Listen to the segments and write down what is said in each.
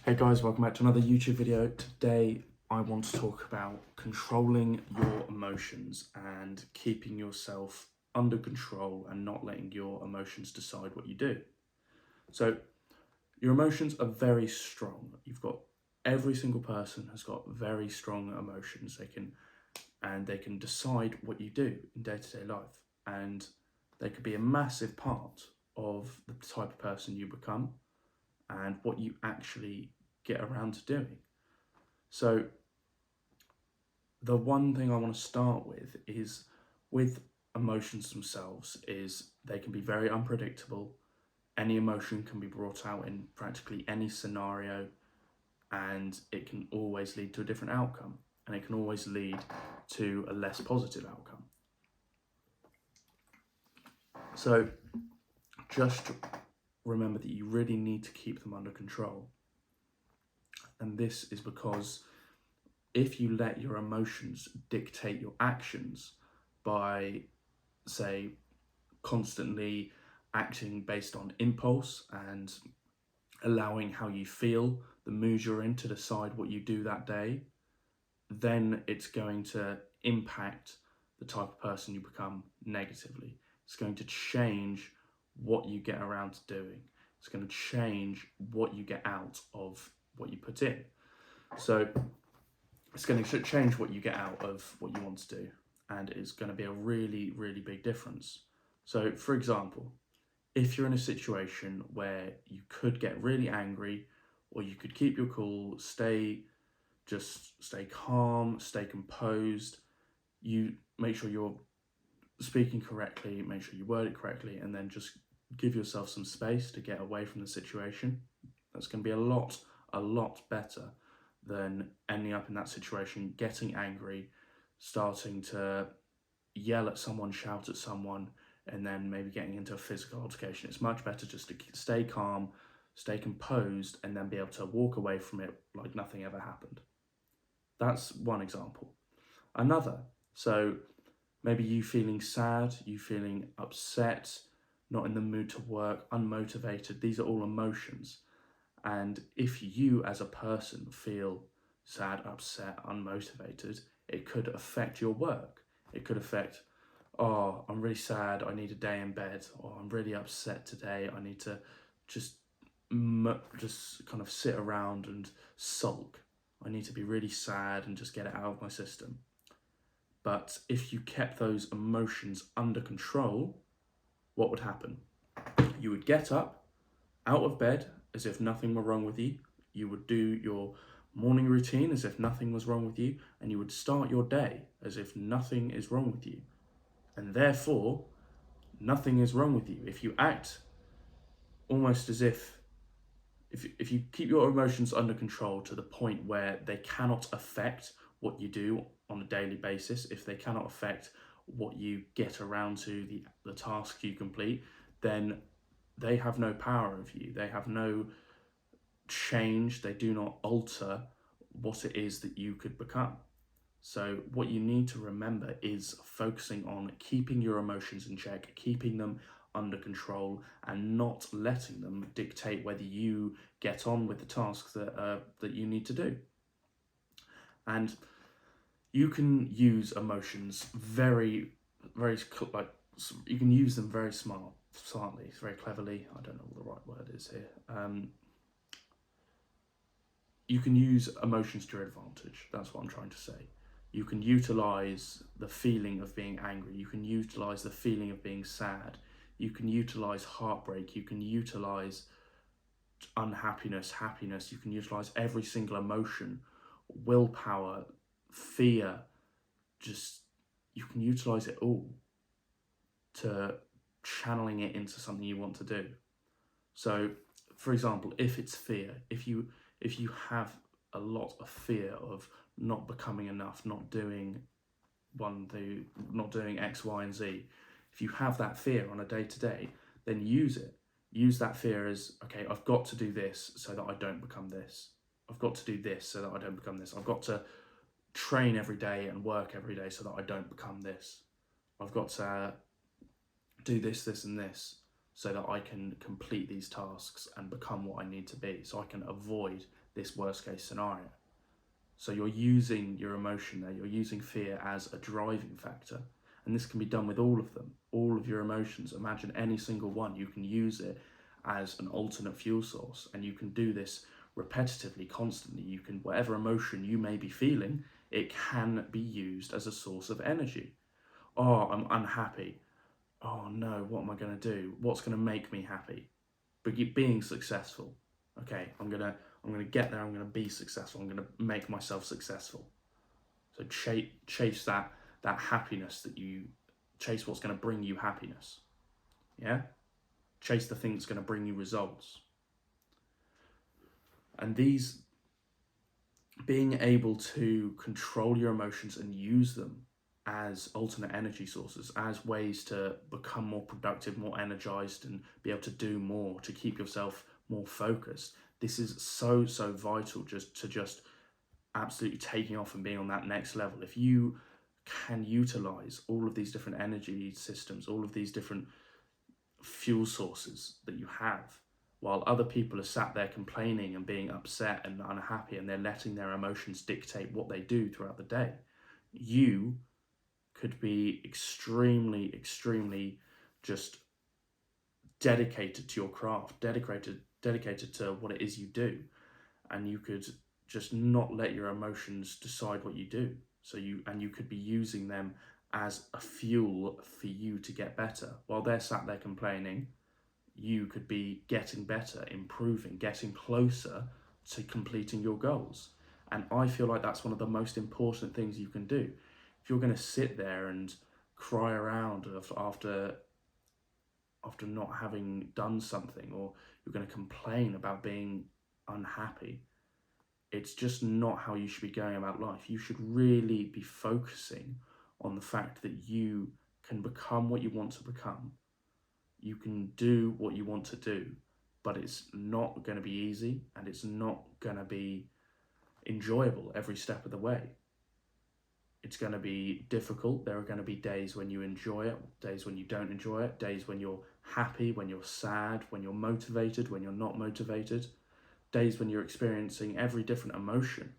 Hey guys, welcome back to another YouTube video. Today I want to talk about controlling your emotions and keeping yourself under control and not letting your emotions decide what you do. So your emotions are very strong. Every single person has got very strong emotions. They can decide what you do in day-to-day life, and they could be a massive part of the type of person you become and what you actually get around to doing. So the one thing I want to start with is with emotions themselves is they can be very unpredictable. Any emotion can be brought out in practically any scenario, and it can always lead to a different outcome, and it can always lead to a less positive outcome. So just remember that you really need to keep them under control. And this is because if you let your emotions dictate your actions by, say, constantly acting based on impulse and allowing how you feel, the mood you're in, to decide what you do that day, then it's going to impact the type of person you become negatively. It's going to change what you get around to doing. It's going to change what you get out of what you put in. So it's going to change what you get out of what you want to do, and it's going to be a really, really big difference. So, for example, if you're in a situation where you could get really angry, or you could keep your cool, stay calm, stay composed, you make sure you're speaking correctly, make sure you word it correctly, and then just give yourself some space to get away from the situation. That's going to be a lot better than ending up in that situation, getting angry, starting to yell at someone, shout at someone, and then maybe getting into a physical altercation. It's much better just to stay calm, stay composed, and then be able to walk away from it like nothing ever happened. That's one example. Another, so maybe you feeling sad, you feeling upset, not in the mood to work, unmotivated. These are all emotions. And if you as a person feel sad, upset, unmotivated, it could affect your work. It could affect, oh, I'm really sad, I need a day in bed, or I'm really upset today, I need to just kind of sit around and sulk. I need to be really sad and just get it out of my system. But if you kept those emotions under control, what would happen? You would get up out of bed as if nothing were wrong with you. You would do your morning routine as if nothing was wrong with you, and you would start your day as if nothing is wrong with you. And therefore, nothing is wrong with you. If you act almost as if you keep your emotions under control to the point where they cannot affect what you do on a daily basis, if they cannot affect what you get around to, the tasks you complete, then they have no power over you. They have no change. They do not alter what it is that you could become. So what you need to remember is focusing on keeping your emotions in check, keeping them under control, and not letting them dictate whether you get on with the tasks that you need to do. And you can use emotions very, very you can use them very smartly, very cleverly. I don't know what the right word is here. You can use emotions to your advantage. That's what I'm trying to say. You can utilize the feeling of being angry. You can utilize the feeling of being sad. You can utilize heartbreak. You can utilize unhappiness, happiness. You can utilize every single emotion, willpower, fear. You can utilize it all to channeling it into something you want to do. So, for example, if it's fear, if you have a lot of fear of not becoming enough, not doing X, Y, and Z, if you have that fear on a day-to-day, then use it. Use that fear as, okay, I've got to do this so that I don't become this. I've got to do this so that I don't become this. I've got to train every day and work every day so that I don't become this. I've got to do this, this, and this so that I can complete these tasks and become what I need to be, so I can avoid this worst case scenario. So you're using your emotion there, you're using fear as a driving factor. And this can be done with all of them, all of your emotions. Imagine any single one. You can use it as an alternate fuel source, and you can do this repetitively, constantly. You can, whatever emotion you may be feeling, it can be used as a source of energy. Oh, I'm unhappy. Oh no, what am I going to do? What's going to make me happy? Being successful. Okay, I'm gonna get there. I'm gonna be successful. I'm gonna make myself successful. So chase that happiness that you chase. What's going to bring you happiness? Yeah, chase the thing that's going to bring you results. And these, being able to control your emotions and use them as alternate energy sources, as ways to become more productive, more energized, and be able to do more, to keep yourself more focused. This is so vital, just absolutely taking off and being on that next level. If you can utilize all of these different energy systems, all of these different fuel sources that you have, while other people are sat there complaining and being upset and unhappy, and they're letting their emotions dictate what they do throughout the day, you could be extremely just dedicated to your craft, dedicated to what it is you do, and you could just not let your emotions decide what you do. So you could be using them as a fuel for you to get better. While they're sat there complaining, you could be getting better, improving, getting closer to completing your goals. And I feel like that's one of the most important things you can do. If you're going to sit there and cry around after not having done something, or you're going to complain about being unhappy, it's just not how you should be going about life. You should really be focusing on the fact that you can become what you want to become. You can do what you want to do, but it's not going to be easy, and it's not going to be enjoyable every step of the way. It's going to be difficult. There are going to be days when you enjoy it, days when you don't enjoy it, days when you're happy, when you're sad, when you're motivated, when you're not motivated, days when you're experiencing every different emotion.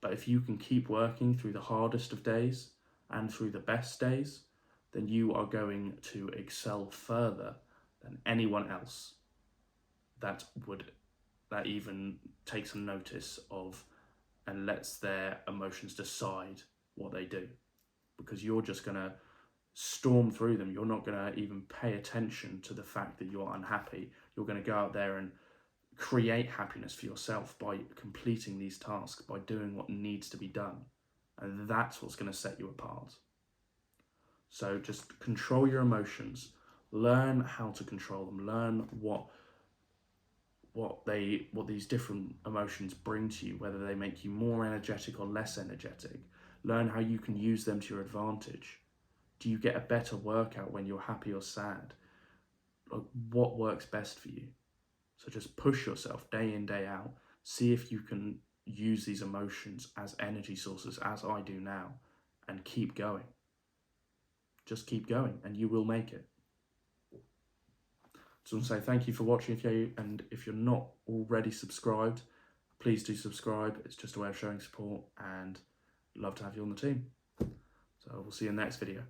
But if you can keep working through the hardest of days and through the best days, then you are going to excel further than anyone else that even takes a notice of and lets their emotions decide what they do. Because you're just going to storm through them. You're not going to even pay attention to the fact that you're unhappy. You're going to go out there and create happiness for yourself by completing these tasks, by doing what needs to be done. And that's what's going to set you apart. So just control your emotions, learn how to control them, learn what these different emotions bring to you, whether they make you more energetic or less energetic. Learn how you can use them to your advantage. Do you get a better workout when you're happy or sad? Like, what works best for you? So just push yourself day in, day out. See if you can use these emotions as energy sources, as I do now, and keep going. Just keep going, and you will make it. So I want to say thank you for watching. If you're not already subscribed, please do subscribe. It's just a way of showing support, and I'd love to have you on the team. So we'll see you in the next video.